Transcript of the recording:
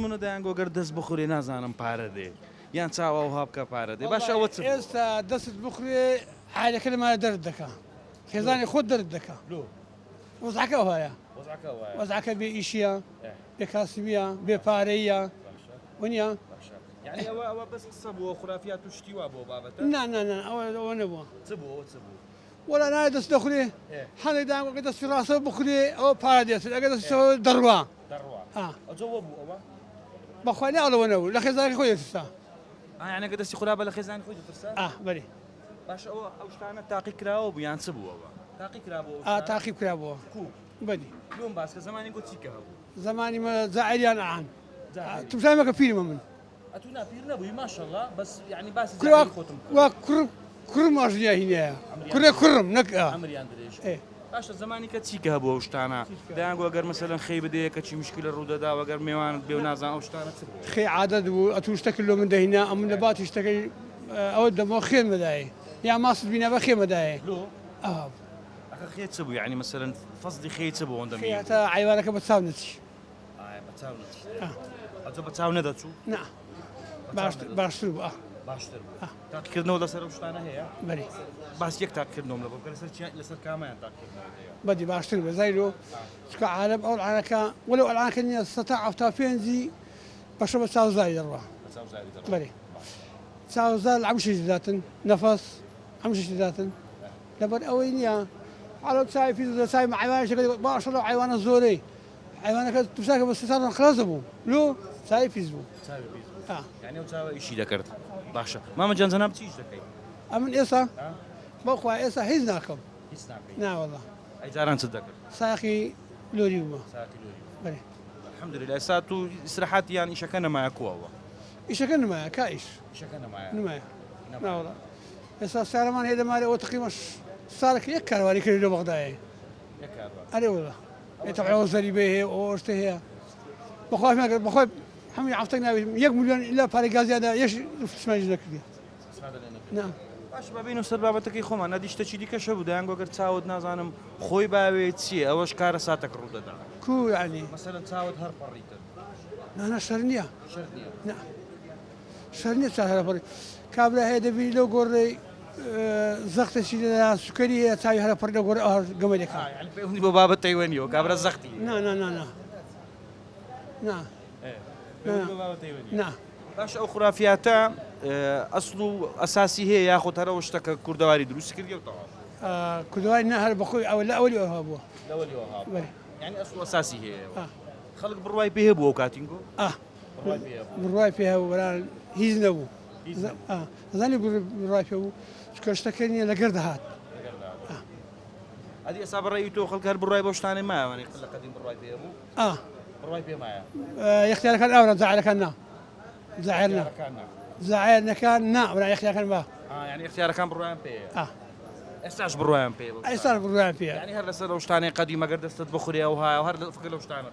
منە دەیانگۆ گەر دەست بخورێ نازانم پارە دێ یان چاوە و هابکە پارە دێ باش ئەوە چ ئێستا دەست بخورێ حالەکە لەمانە دەرد دەکا خێزانی خۆت دەرد دەکا وەزعەکە وایە وەزعەکە بێ ئیشیە بێ کاسبیە بێ پارەیە وەنیە یعنی ئەوە بەس قسە بووە خورافیات و شتی وا بۆ بابەتە نا ئەوە نەبووە چ بوو چ بوو وەڵا نایە دەست دەخورێ هەندێک داگە دەستی ڕاستە بخورێ ئەوە پارە دێت ئەگەر دەستەوە دەڕوا ئەجەوە بوو ئەوە بەخوای ناڵەوە نەبوو لە خێزانی خۆی دەستا یعنی گە دەستی خورابە لە خێزانی خۆی دەترسا بەری باش ئەو شتانە تاقی کراوە بوو یان چ بووەوە تاقی کرابەوە تاقیب کرابەوە بەری لۆم باسکە زمانی گۆ چیکە هەبوو زمانی مە زائریان ئاهان تمشایمەکە پیرمە من ئەتو ناپیر نەبووی ماشەڵڵا بەس یعنی باسی خۆتم وا کوڕم ماشنیا هینەیە کوڕێ کوڕم نەک ئەمریان درێژ باشە زمانی کە چیکە هەبوو ئەو شتانە دەیانگۆ گەر مەسەلەن خەی بدەیە کە چی مشکلە ڕوودەدا وەگەر میێوانت بێ و نازان ئەو شتانە چ بوو خێ عادەت بوو ئەتو شتێک لۆ من دەهینا ئەم لە باتی شتەکەی ئەوە دەمەوە خێن مەدایە یا ماست بینە بە خێ مەدایە ئەخە خێ چ بوو یعنی مەسەلەن فەسدی خێ چ بوو ئەوەندە تا عیوانەکە بە چاو نەچی ئەجۆ بە چاو نەدەچوو نا باشتر بوو باشتر بوو تاقیکردنەوە لەسەر ئەو شتانە هەیە بەری باس یەک تاقیکردنەوە لە بۆ لەسەر کامیان تاقیکردنەوە هەیە بدي باشتر بزايلو شكا عالم أول على كان ولو الآن كان يستطيع أفتى فينزي بشرب تساو زايد الروح بلي تساو زايد عمش ذاتن نفس عمش ذاتن لبر أوينيا على تساي في تساي مع عيوان شكل ما شاء الله عيوان الزوري عيوانك تمسك بس صار خلاصبو لو تساي فيزبو يعني وتساوي إيشي ذكرت باشا ماما جان زناب تيجي ذكي أمن إيسا بأخوة إيسا هيزناكم نا والله أي جاران تذكر ساقي لوريوما بلي الحمد لله ساتو استراحات يعني شكلنا ما يكوا هو إيش كنا معه كايش شكلنا معاه نمايا لا والله بس السلمان هذا مالي وتقيمش صارك يكر ولا كل يوم بغداي يكر أنا والله يتبعوا زري به واشتهي بخاف ما بخاف هم يعطينا 1 مليون إلا فارق زيادة إيش نفس ما يجينا كذي نعم باش بابینو سەر بابەتەکەی خۆمان نەدی شتێکی دیکەشە بوو دەیانگۆ گەر چاوت نازانم خۆی باوێت چییە ئەوەش کارە ساتێک ڕوودەدا كو يعني مەسەلەن چاوت هەر پەڕیتن أنا شرنيا نعم شرنيا سهلة فري كابلا هيدا بي لو قري زغت شيء سكري تاي هلا فري لو قري قمرك يعني بيهوني ببابەت تەیوەنیەوە کابرا زەختی نا نا باش ئەو خورافیاتە ئەسڵ و ئەساسی هەیە یاخۆ هەرەوە شتەکە کوردەواری دروست کردیەوە كدواني نهر بخوي أو لا أولي أهابوه يعني ئەسڵ ئەساسی هەیە خەڵک بڕوای پێ هەبوو ئەو کاتینگۆ بڕوای پێ وەران هیچ نەبوو زانی بڕوای پێ بوو کەشتەکە نیە لەگەر دەهات ئەدی ئێستا بەڕێوی تۆ خەڵک هەر بڕوای بۆ شتانەی مایەوانەی لە قەدیم بڕوای پێ بوو بڕوای پێ مایە یەختیارەکان ئەوە زاعرەکان نا زاعرەکان نا ولا یەختیارەکان با يعني اختیارەکان بڕوایان پێیە ئێستاش بڕوایان پێ ئێستا بڕوایان پێ يعني هەر لەسەر ئەو شتانەی قەدیمە گەر دەستت بخورێ و هایە و هەر فکر لەو شتانە